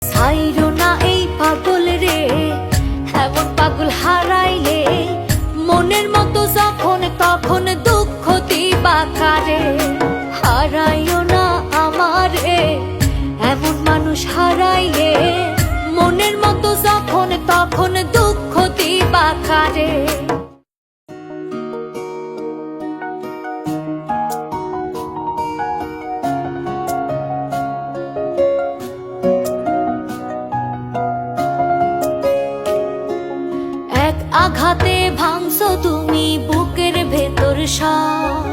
ছাইরো না এই পাগল রে, এমন পাগল হারাইলে মনের মতো যখন তখন দুঃখ দিবা কারে। হারাইও না আমারে, এমন মানুষ হারাইলে মনের মতো যখন তখন দুঃখ দিবা কারে। এক আঘাতে ভাঙছো তুমি বুকের ভেতর সার,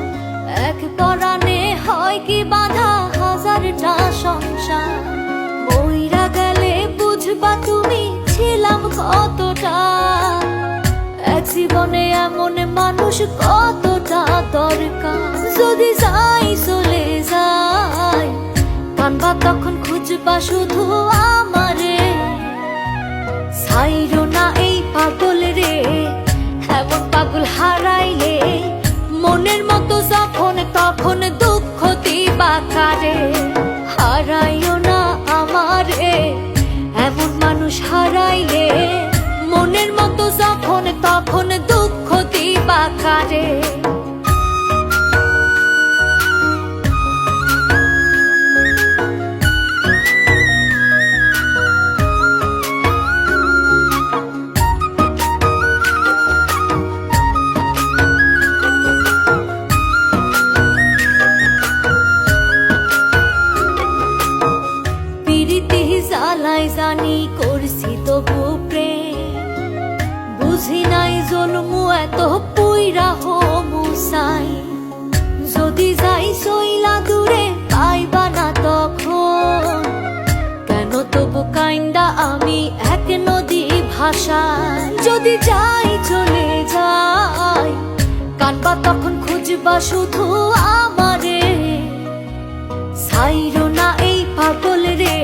এক পরাণে হয় কি বাধা হাজারটা সংসার। মইরা গেলে বুঝবা তুমি ছিলাম কতটা, এক জীবনে এমন মানুষ কতটা দরকার। যদি যাই চলে যাই কানবা তখন খুঁজবা শুধু আমারে। ছাইরো না এই পাগল রে, এমন পাগল হারাইলে মনের মতো যখন তখন দুঃখ দিবা কারে। হারাইও না আমারে, এমন মানুষ হারাইলে মনের মতো যখন তখন দুঃখ দিবা কারে। জ্বালাই জানি করছি তবু প্রেম, বুঝি নাই জন্মু এত পুইরা হমুসাই। যদি যাই সইলা দূরে পাইবা না তখন, কেন তবু কাইন্দা আমি এক নদী ভাষায়। যদি যাই চলে যাই কানবা তখন খুঁজবা শুধু আমারে। ছাইরো না এই পাগল রে,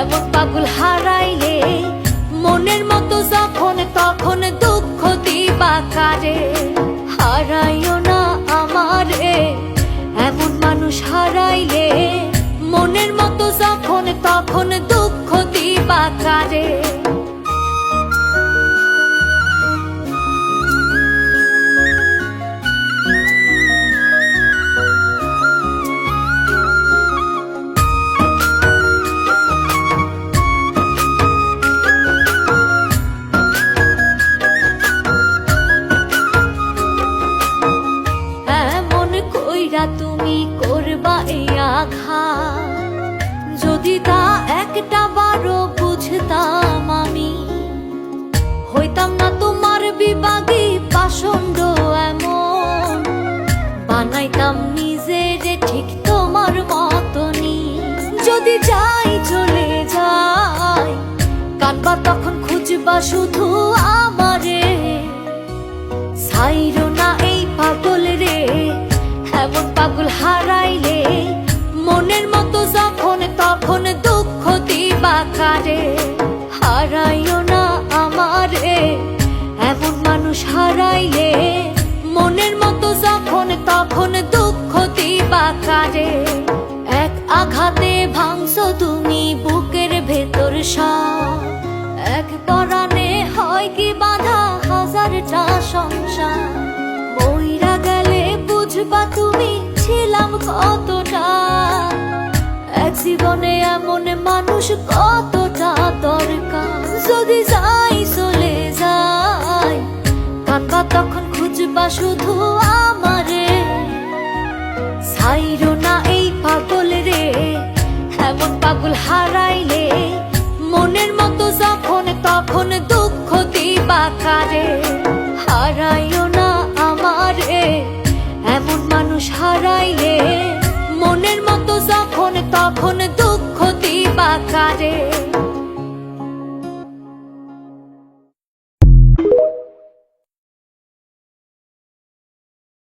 এমন পাগল হারাইলে মনের মতো যখন তখন দুঃখ দিবা কারে। হারাইও না আমারে, এমন মানুষ হারাইলে মনের মতো যখন তখন দুঃখ দিবা কারে। তুমি করবা এই আঘাত, যদি তা একটা বারো বুঝতাম আমি, হইতাম না তোমার বিবাদী পাষণ্ড এমন। বানাইতাম নিজের ঠিক তোমার মতনই। যদি যাই চলে যাই কানবা তখন খুঁজবা শুধু আমারে। ছাইরো না এই পাগল রে, এমন পাগল হারাইলে মনের মতো যখন তখন দুঃখ দিবা কারে। হারাইও না আমারে, এমন মানুষ হারাইলে মনের মতো যখন তখন দুঃখ দিবা কারে। এক আঘাতে ভাঙছো তুমি বুকের ভেতর সার, এক পরাণে হয় কি বাধা হাজারটা সংসার। মইরা গেলে বুঝবা তুমি ছিলাম কতটা, এক জীবনে এমন মানুষ কতটা দরকার। যদি যাই চলে যাই কানবা তখন খুঁজবা শুধু আমারে। ছাইরো না এই পাগল রে, এমন পাগল হারাইলে মনের মতো যখন তখন দুঃখ দিবা কারে। হারাইও না আমারে, এমন মানুষ হারাইলে